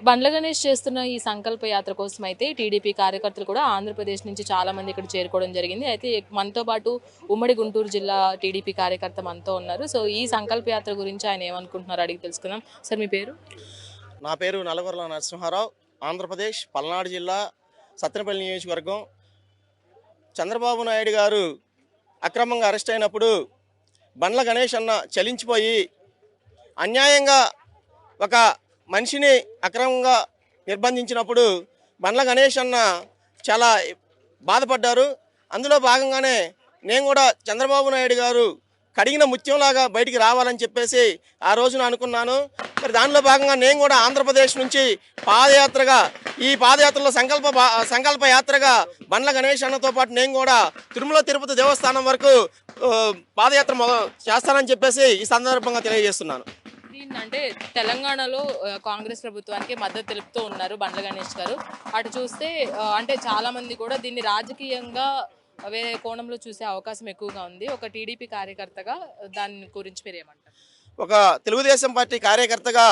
బండ్ల గణేష్ చేస్తున్న ఈ సంకల్ప యాత్ర కోసం అయితే టీడీపీ కార్యకర్తలు కూడా ఆంధ్రప్రదేశ్ నుంచి చాలా మంది ఇక్కడ చేరుకోవడం జరిగింది. అయితే మనతో పాటు ఉమ్మడి గుంటూరు జిల్లా టీడీపీ కార్యకర్త మనతో ఉన్నారు. సో ఈ సంకల్ప యాత్ర గురించి ఆయన ఏమనుకుంటున్నారో అడిగి తెలుసుకుందాం. సార్ మీ పేరు? నా పేరు నలగొర్ల నరసింహారావు. ఆంధ్రప్రదేశ్ పల్నాడు జిల్లా సత్తెనపల్లి నియోజకవర్గం. చంద్రబాబు నాయుడు గారు అక్రమంగా అరెస్ట్ అయినప్పుడు బండ్ల గణేష్ అన్న చలించిపోయి అన్యాయంగా ఒక మనిషిని అక్రమంగా నిర్బంధించినప్పుడు బండ్ల గణేష్ అన్న చాలా బాధపడ్డారు. అందులో భాగంగానే నేను కూడా చంద్రబాబు నాయుడు గారు కడిగిన ముత్యంలాగా బయటికి రావాలని చెప్పేసి ఆ రోజున అనుకున్నాను. మరి దానిలో భాగంగా నేను కూడా ఆంధ్రప్రదేశ్ నుంచి పాదయాత్రగా ఈ పాదయాత్రలో సంకల్ప యాత్రగా బండ్ల గణేష్ అన్నతో పాటు నేను కూడా తిరుమల తిరుపతి దేవస్థానం వరకు పాదయాత్ర చేస్తానని చెప్పేసి ఈ సందర్భంగా తెలియజేస్తున్నాను. అంటే తెలంగాణలో కాంగ్రెస్ ప్రభుత్వానికి మద్దతు తెలుపుతూ ఉన్నారు బండ్ల గణేష్ గారు. అటు చూస్తే అంటే చాలా మంది కూడా దీన్ని రాజకీయంగా వేరే కోణంలో చూసే అవకాశం ఎక్కువగా ఉంది. ఒక టీడీపీ కార్యకర్తగా దాని గురించి మీరు ఏమంటారు? ఒక తెలుగుదేశం పార్టీ కార్యకర్తగా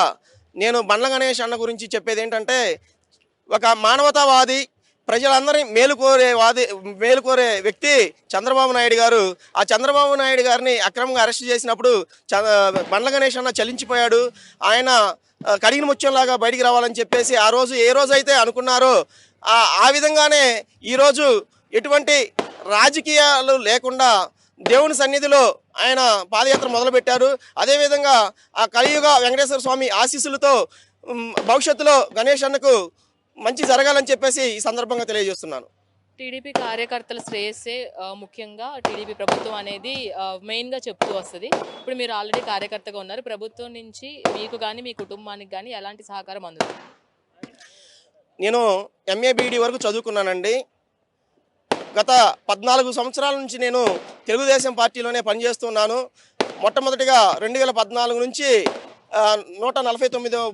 నేను బండ్ల గణేష్ అన్న గురించి చెప్పేది ఏంటంటే, ఒక మానవతావాది, ప్రజలందరినీ మేలుకోరే వ్యక్తి చంద్రబాబు నాయుడు గారు. ఆ చంద్రబాబు నాయుడు గారిని అక్రమంగా అరెస్ట్ చేసినప్పుడు బండ్ల గణేష్ అన్న చలించిపోయాడు. ఆయన కడిగిన ముత్యంలాగా బయటికి రావాలని చెప్పేసి ఆ రోజు ఏ రోజైతే అనుకున్నారో ఆ విధంగానే ఈరోజు ఎటువంటి రాజకీయాలు లేకుండా దేవుని సన్నిధిలో ఆయన పాదయాత్ర మొదలుపెట్టారు. అదేవిధంగా ఆ కలియుగ వెంకటేశ్వర స్వామి ఆశీస్సులతో భవిష్యత్తులో గణేష్ అన్నకు మంచి జరగాలని చెప్పేసి ఈ సందర్భంగా తెలియజేస్తున్నాను. టీడీపీ కార్యకర్తల శ్రేయస్సే ముఖ్యంగా టీడీపీ ప్రభుత్వం అనేది మెయిన్గా చెప్తూ వస్తుంది. ఇప్పుడు మీరు ఆల్రెడీ కార్యకర్తగా ఉన్నారు. ప్రభుత్వం నుంచి మీకు కానీ మీ కుటుంబానికి కానీ ఎలాంటి సహకారం అందుతుంది? నేను ఎంఏ బీఈడీ వరకు చదువుకున్నానండి. గత 14 సంవత్సరాల నుంచి నేను తెలుగుదేశం పార్టీలోనే పనిచేస్తున్నాను. మొట్టమొదటిగా 2014 నుంచి 149వ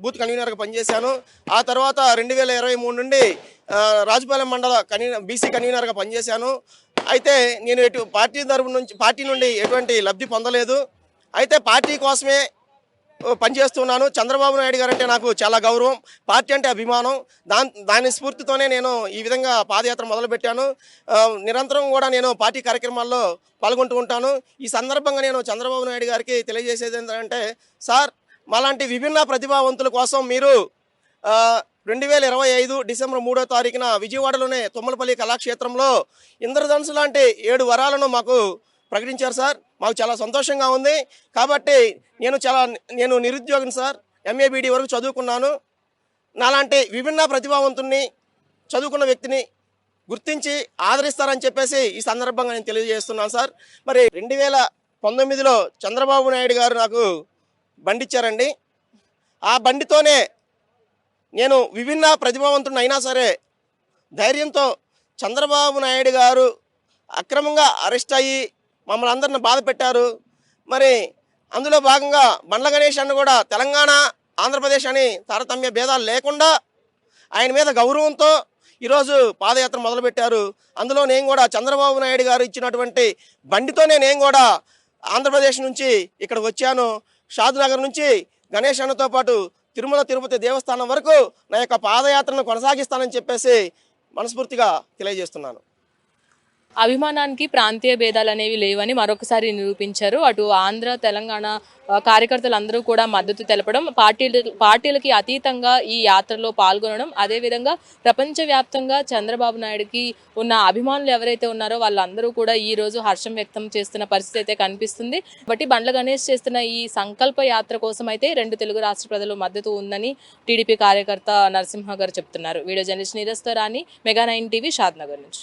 బూత్ కన్వీనర్గా పనిచేశాను. ఆ తర్వాత 2023 నుండి రాజుపాలెం మండల బీసీ కన్వీనర్గా పనిచేశాను. అయితే నేను పార్టీ నుండి ఎటువంటి లబ్ధి పొందలేదు. అయితే పార్టీ కోసమే పనిచేస్తున్నాను. చంద్రబాబు నాయుడు గారు అంటే నాకు చాలా గౌరవం, పార్టీ అంటే అభిమానం. దాని స్ఫూర్తితోనే నేను ఈ విధంగా పాదయాత్ర మొదలుపెట్టాను. నిరంతరం కూడా నేను పార్టీ కార్యక్రమాల్లో పాల్గొంటూ ఉంటాను. ఈ సందర్భంగా నేను చంద్రబాబు నాయుడు గారికి తెలియజేసేది ఏంటంటే, సార్ మాలాంటి విభిన్న ప్రతిభావంతుల కోసం మీరు 2025 డిసెంబర్ 3వ తారీఖున విజయవాడలోనే తుమ్మలపల్లి కళాక్షేత్రంలో ఇంద్రధనుసు లాంటి 7 వరాలను మాకు ప్రకటించారు సార్. మాకు చాలా సంతోషంగా ఉంది. కాబట్టి నేను నిరుద్యోగిని సార్. ఎంఏ బీఈడీ వరకు చదువుకున్నాను. నాలాంటి విభిన్న ప్రతిభావంతుల్ని, చదువుకున్న వ్యక్తిని గుర్తించి ఆదరిస్తారని చెప్పేసి ఈ సందర్భంగా నేను తెలియజేస్తున్నాను సార్. మరి 2019లో చంద్రబాబు నాయుడు గారు నాకు బండి ఇచ్చారండి. ఆ బండితోనే నేను విభిన్న ప్రతిభావంతుడిని అయినా సరే ధైర్యంతో చంద్రబాబు నాయుడు గారు అక్రమంగా అరెస్ట్ అయ్యి మమ్మల్ని అందరిని బాధ పెట్టారు. మరి అందులో భాగంగా బండ్ల గణేష్ అన్న కూడా తెలంగాణ, ఆంధ్రప్రదేశ్ అని తారతమ్య భేదాలు లేకుండా ఆయన మీద గౌరవంతో ఈరోజు పాదయాత్ర మొదలుపెట్టారు. అందులో నేను కూడా చంద్రబాబు నాయుడు గారు ఇచ్చినటువంటి బండితోనే నేను కూడా ఆంధ్రప్రదేశ్ నుంచి ఇక్కడికి వచ్చాను. షాద్నగర్ నుంచి గణేష్ అన్నతో పాటు తిరుమల తిరుపతి దేవస్థానం వరకు నా యొక్క పాదయాత్రను కొనసాగిస్తానని చెప్పేసి మనస్ఫూర్తిగా తెలియజేస్తున్నాను. అభిమానానికి ప్రాంతీయ భేదాలు అనేవి లేవని మరొకసారి నిరూపించారు. అటు ఆంధ్ర, తెలంగాణ కార్యకర్తలు అందరూ కూడా మద్దతు తెలపడం, పార్టీలకి అతీతంగా ఈ యాత్రలో పాల్గొనడం, అదేవిధంగా ప్రపంచవ్యాప్తంగా చంద్రబాబు నాయుడుకి ఉన్న అభిమానులు ఎవరైతే ఉన్నారో వాళ్ళందరూ కూడా ఈ రోజు హర్షం వ్యక్తం చేస్తున్న పరిస్థితి అయితే కనిపిస్తుంది. కాబట్టి బండ్ల గణేష్ చేస్తున్న ఈ సంకల్ప యాత్ర కోసం అయితే 2 తెలుగు రాష్ట్ర ప్రజలు మద్దతు ఉందని టీడీపీ కార్యకర్త నరసింహ గారు చెప్తున్నారు. వీడియో జర్నలిస్ట్ నీరజ్తో రాణి, మెగా 9 టీవీ, షాద్నగర్ నుంచి.